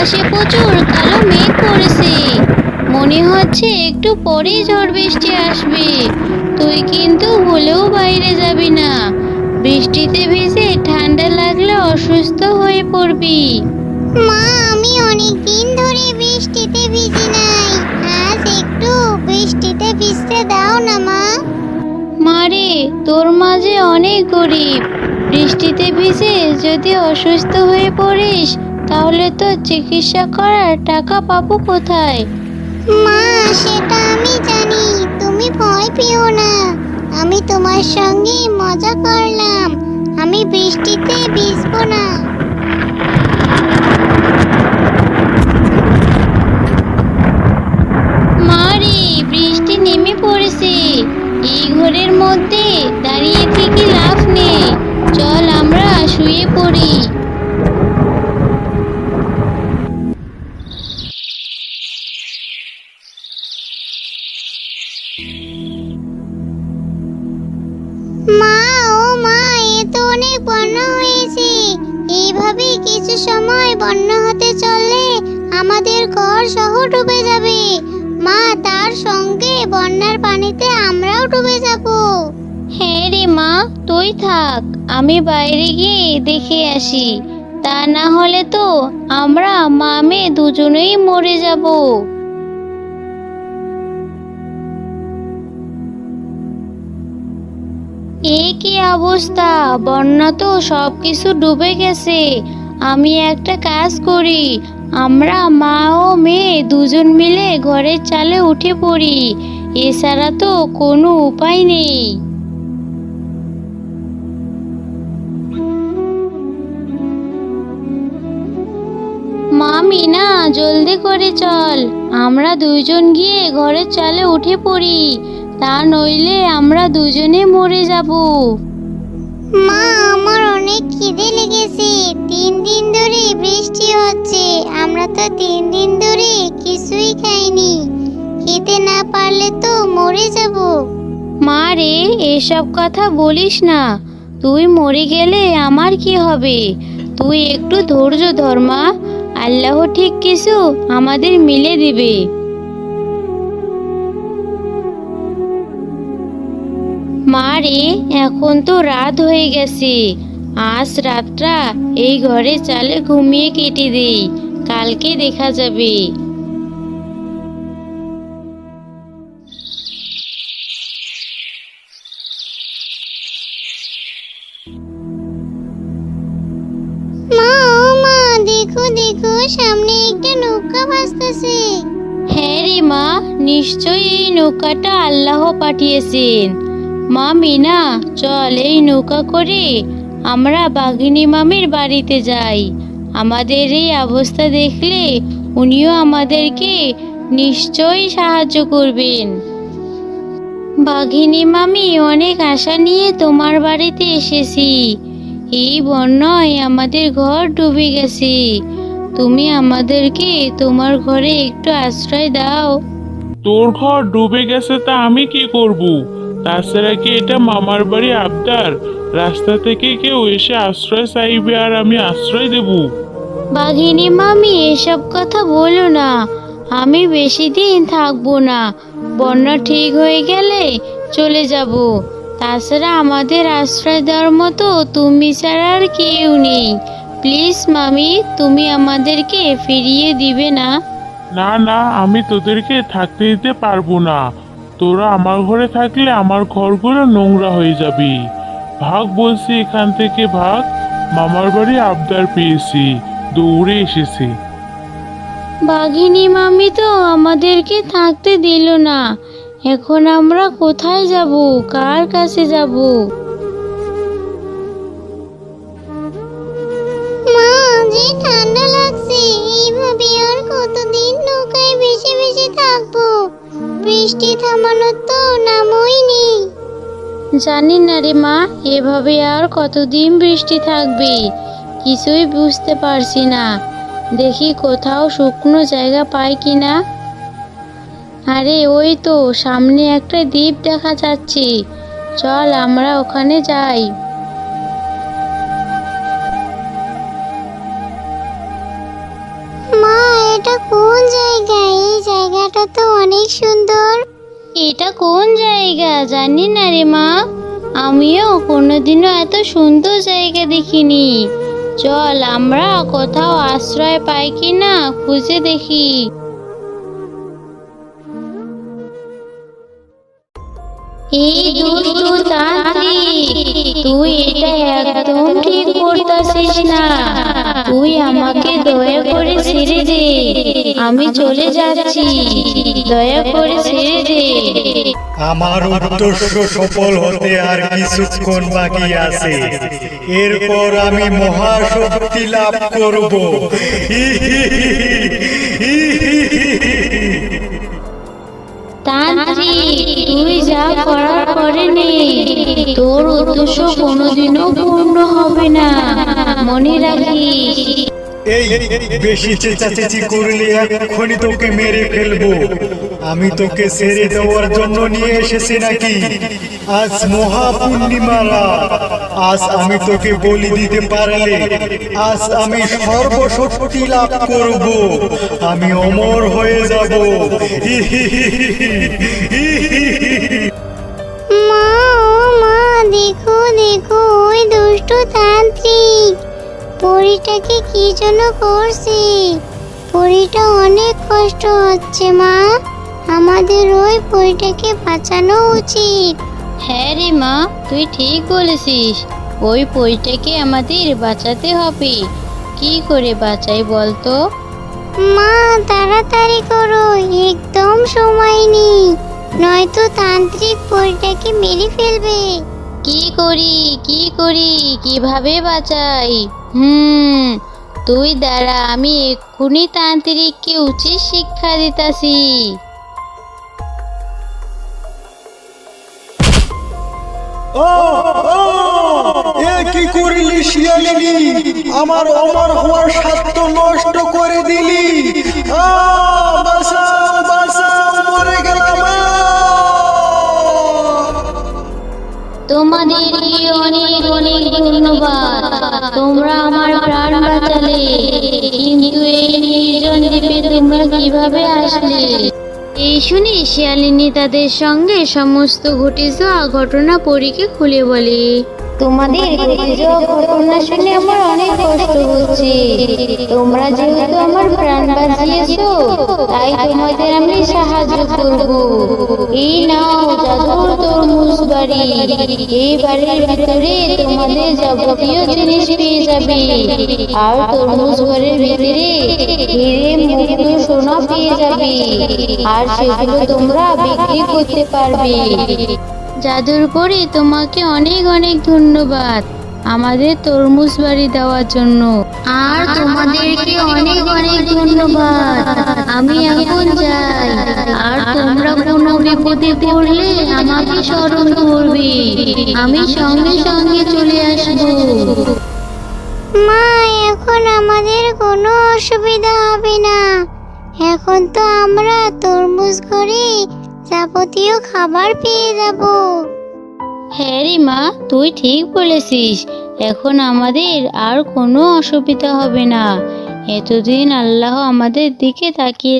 আকাশে প্রচুর কালো মেঘ করেছে। মনে হচ্ছে একটু পরেই ঝড় বৃষ্টি আসবে। তুই কিন্তু ভুলেও বাইরে যাবি না। বৃষ্টিতে ভিজে ঠান্ডা লাগলে অসুস্থ হয়ে পড়বি। মা, আমি অনেক দিন ধরে বৃষ্টিতে ভিজি নাই। আজ একটু বৃষ্টিতে ভিজতে দাও না মা। মারে, তোর মাঝে অনেক গরিব। বৃষ্টিতে ভিজে যদি অসুস্থ হয়ে পড়িস তাহলে তো চিকিৎসা করার টাকা পাবো কোথায়? মা, সেটা আমি জানি, তুমি ভয় পেও না। আমি তোমার সঙ্গে মজা করলাম। আমি বৃষ্টিতে ভিজবো না। মারে, বৃষ্টি নেমে পড়েছে। এই ঘরের মধ্যে দাঁড়িয়ে থেকে লাভ নেই। চল আমরা শুয়ে পড়ি। মা, ও মা, এ তো অনেক বন্যা হয়েছে। এইভাবে কিছু সময় বন্যা হতে চললে আমাদের ঘর সহ ডুবে যাবে। মা, তার সঙ্গে বন্যার পানিতে আমরাও ডুবে যাব। হ্যাঁ রে মা, তুই থাক, আমি বাইরে গিয়ে দেখে আসি। তা না হলে তো আমরা মা মেয়ে দুজনেই মরে যাব। এ কি অবস্থা! বন্যা তো সবকিছু ডুবে গেছে। আমি একটা কাজ করি, আমরা মা ও মেয়ে দুজন মিলে ঘরের চালে উঠে পড়ি। এছাড়া তো কোনো উপায় নেই। মা মিনা, জলদি করে চল, আমরা দুইজন গিয়ে ঘরের চালে উঠে পড়ি। তা নইলে আমরা দুজনে মরে যাব। মা, আমার অনেক খিদে লেগেছে। 3 দিন ধরে বৃষ্টি হচ্ছে। আমরা তো 3 দিন ধরে কিছুই খাইনি। খেতে না পারলে তো মরে যাব। মা রে, এসব কথা বলিস না। তুই মরে গেলে আমার কি হবে? তুই একটু ধৈর্য ধর মা। আল্লাহ ঠিক কিছু আমাদের মিলে দিবে। মা রে, এখন তো রাত হয়ে গেছে। আজ রাতটা এই ঘরে চালে ঘুমিয়ে কেটে দেই, কালকে দেখা যাবে। মা, ও মা, দেখো দেখো, সামনে একটা নৌকা ভাসতেছে। হ্যাঁ রে মা, নিশ্চয়ই এই নৌকাটা আল্লাহ পাঠিয়েছেন। মা মিনা, চল এই নৌকা করে আমরা বাঘিনী মামির বাড়িতে যাই। আমাদের এই অবস্থা দেখলে উনিও আমাদেরকে নিশ্চয়ই সাহায্য করবেন। বাঘিনী মামি, অনেক আশা নিয়ে তোমার বাড়িতে এসেছি। এই বন্যায় আমাদের ঘর ডুবে গেছে। তুমি আমাদেরকে তোমার ঘরে একটু আশ্রয় দাও। তোর ঘর ডুবে গেছে তা আমি কি করব? তাছাড়া কি এটা মামার বাড়ি আবদার? রাস্তা থেকে কেউ এসে আশ্রয় চাইবে আর আমি আশ্রয় দেব? বাঘিনী মামি, এসব কথা বলো না। আমি বেশি দিন থাকবো না। বন্যা ঠিক হয়ে গেলে চলে যাব। তাছাড়া আমাদের আশ্রয় দেওয়ার মতো তুমি ছাড়া আর কেউ নেই। প্লিজ মামি, তুমি আমাদেরকে ফিরিয়ে দিবে না? না না, আমি তোদেরকে থাকতে দিতে পারবো না। তোরা আমার ঘরে থাকলে আমার ঘরগুলো নোংরা হয়ে যাবে। ভাগ বলছি, এখান থেকে ভাগ। মামার বাড়ি আবদার পেয়েছি, দৌড়ে এসেছি। বাঘিনী মামি তো আমাদেরকে থাকতে দিল না। এখন আমরা কোথায় যাব? কার কাছে যাব? মা, যে ঠান্ডা লাগছে। এইভাবে আর কতদিন নৌকায় ভেসে ভেসে থাকবো? বৃষ্টি থামানোর তো নামই নেই। জানি না রে মা, এভাবে আর কতদিন বৃষ্টি থাকবে কিছুই বুঝতে পারছি না। দেখি কোথাও শুকনো জায়গা পাই কিনা। আরে ওই তো সামনে একটা দ্বীপ দেখা যাচ্ছে, চল আমরা ওখানে যাই। মা, জায়গাটা তো অনেক সুন্দর। এটা কোন জায়গা জানি না রে মা, আমিও কোনোদিনও এত সুন্দর জায়গা দেখিনি। চল আমরা কোথাও আশ্রয় পাই কিনা খুঁজে দেখি। এই দুষ্টু তান্ত্রিক, তুই এটা একদম ঠিক করতেছিস না। তুই আমাকে দয়া করে ছেড়ে দে, আমি চলে যাচ্ছি, দয়া করে ছেড়ে দে। আমার উদ্দেশ্য সফল হতে আর কিছুক্ষণ বাকি আছে, এরপর আমি মহাশক্তি লাভ করব। তান্ত্রিক, তুই যা করার করে নে, তোর উদ্দেশ্য কোনোদিনও পূর্ণ হবে না, মনে রাখিস। এই বেশি চেঁচাচেঁচি করলে এক্ষুনি তোকে মেরে ফেলবো। আমি তোকে ছেড়ে দেওয়ার জন্য নিয়ে এসেছি নাকি? আজ মহাপূর্ণিমা রাত, আজ আমি তোকে বলি দিতে পারলে আজ আমি সর্বশক্তি লাভ করব, আমি অমর হয়ে যাব। মা ও মা, দেখো দেখো ওই দুষ্টু তান্ত্রিক পরীটাকে কি জন্য করছে। পরীটা অনেক কষ্ট হচ্ছে মা, আমাদের ওই পরীটাকে বাঁচানো উচিত। হ্যাঁ রে মা, তুই ঠিক বলেছিস, ওই পরীটাকে আমাদের বাঁচাতে হবে। কি করে বাঁচাই বলতো? মা তাড়াতাড়ি করো, একদম সময় নেই, নয়তো তান্ত্রিক পরীটাকে মেরে ফেলবে। কি করি কিভাবে বাঁচাই? তুই দাঁড়া, আমি এক্ষুনি তান্ত্রিককে উচিত শিক্ষা দিতাছি। এ কি করলি শিয়ালিনী, আমার অমর হওয়ার স্বার্থ নষ্ট করে দিলি। বাঁচাও বাঁচাও, মরে গেলাম। তোমাদেরকে অনেক অনেক ধন্যবাদ, তোমরা আমার প্রাণ বাঁচালে। কিন্তু এই নির্জন দ্বীপে তোমরা কিভাবে আসলে? এই শুনে শিয়ালিনী তাদের সঙ্গে সমস্ত ঘটে যাওয়া ঘটনা পরীকে খুলে বলে। তোমাদের ঘটে যাওয়া ঘটনা শুনে আমার অনেক কষ্ট হচ্ছে। তোমরা যেহেতু আমার প্রাণ বাঁচিয়েছো, তাই তোমাদের আমি সাহায্য করব। এই নাও জাদুর তরমুজ বাড়ি, এই বাড়ির ভিতরে তোমাদের যাবতীয় জিনিস পেয়ে যাবে। আর তরমুজ ঘরের ভিতরে হিরে মুক্ত সোনা পেয়ে যাবে, আর সেগুলো তোমরা বিক্রি করতে পারবে। জাদুর পরি, তোমাকে অনেক অনেক ধন্যবাদ আমাদের তরমুজ বাড়ি দেওয়ার জন্য। আর তোমাদেরকে অনেক অনেক ধন্যবাদ, আমি এখন যাই। আর তোমরা কোনো বিপদে পড়লে আমাকে স্মরণ করবে, আমি সঙ্গে সঙ্গে চলে আসবো। মা এখন আমাদের কোনো অসুবিধা হবে না, এখন তো আমরা তরমুজ ঘরে যাবতীয় খাবার পেয়ে যাব। হ্যাঁ রে মা, তুই ঠিক বলেছিস, এখন আমাদের আর কোনো অসুবিধা হবে না। এতদিন আল্লাহ আমাদের দিকে তাকিয়ে